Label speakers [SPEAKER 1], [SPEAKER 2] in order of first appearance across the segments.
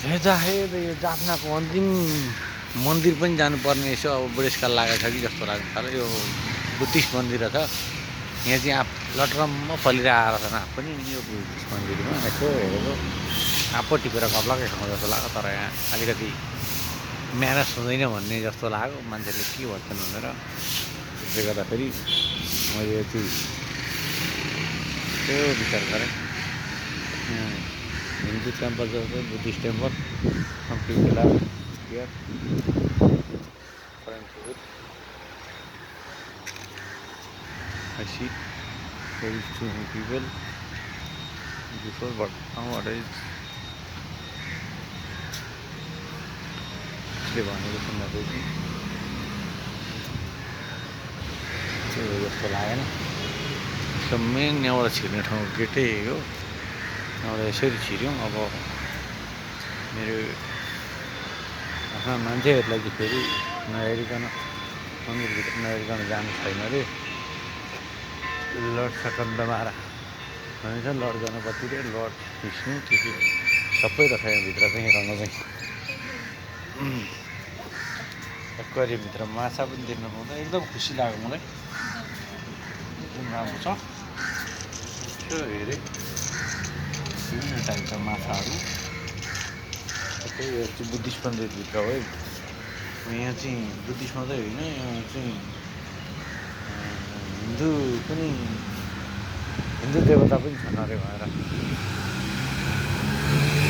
[SPEAKER 1] हेर्दाखेरि यो जाफनाको अन्तिम मन्दिर पनि जानुपर्ने यसो अब बुढेसकाल लागेको छ कि जस्तो लाग्छ थाल्यो। यो बुद्धिस्ट मन्दिर छ यहाँ चाहिँ लटरम्म फलिरहेको रहेछ आँप पनि यो बुद्धिस्ट मन्दिरमा यसो हेरेको आँपो टिपेर कप्लाकै खाउँ जस्तो लाग्यो। तर यहाँ अलिकति म्यानेज हुँदैन भन्ने जस्तो लाग्यो मान्छेले के भन्छन् भनेर। त्यसले गर्दाखेरि मैले यो चाहिँ त्यो विचार गरेँ हिन्दू टेम्पल जस्तो बुद्धिस्ट टेम्पल समथिङ बेला here I see there is too many people before, but nowadays के भनेको सुन्दाखेरि त्यो जस्तो लागेन। त्यो मेन यहाँबाट छिर्ने ठाउँ गेटै हो। यहाँबाट यसरी छिर्यौँ। अब मेरो आफ्ना मान्छेहरूलाई चाहिँ फेरि नहेरिकन मन्दिरभित्र नहेरिकन जानु छैन अरे। लर्ड सकन्दमारा भनिन्छ, लर्ड गणपति र लर्ड विष्णु के सबै रहेछ यहाँभित्र चाहिँ हेर्न चाहिँ। एक्वेरियमभित्र माछा पनि देख्न पाउँदा एकदम खुसी लाग्यो मलाई। एकदम राम्रो छ। त्यो हेरेँ विभिन्न टाइपका माछाहरू। सबै यो चाहिँ बुद्धिस्ट मन्दिरभित्र हो है। यहाँ चाहिँ बुद्धिस्ट मात्रै होइन, यहाँ चाहिँ हिन्दू पनि हिन्दू देवता पनि छन् अरे भनेर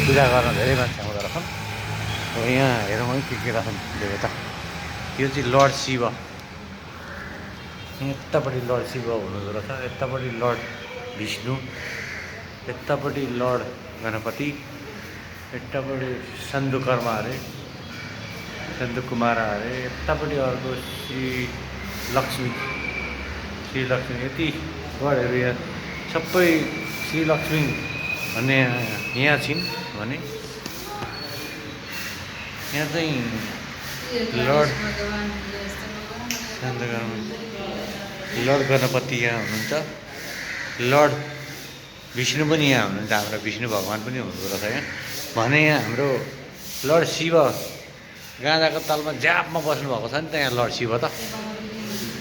[SPEAKER 1] पूजा गर्न धेरै मान्छे आउँदो रहेछन्। अब यहाँ हेरौँ है के रहेछन् देवता। यो चाहिँ लर्ड शिव, यतापट्टि लर्ड शिव हुनुहुँदो रहेछ, यतापट्टि लर्ड विष्णु, यतापट्टि लर्ड गणपति, यतापट्टि सन्दुकर्मा अरे सन्दुकुमारा अरे, यतापट्टि अर्को श्री लक्ष्मी यति गढहरू यहाँ सबै श्रीलक्ष्मी भन्ने यहाँ छिन् भने यहाँ चाहिँ लर्ड लर्ड गणपति यहाँ हुनुहुन्छ, लर्ड विष्णु पनि यहाँ हुनुहुन्छ। हाम्रो विष्णु भगवान् पनि हुनुहुँदो रहेछ यहाँ भने। यहाँ हाम्रो लर्ड शिव गाँजाको तलमा ज्यापमा बस्नुभएको छ नि त यहाँ लर्ड शिव त।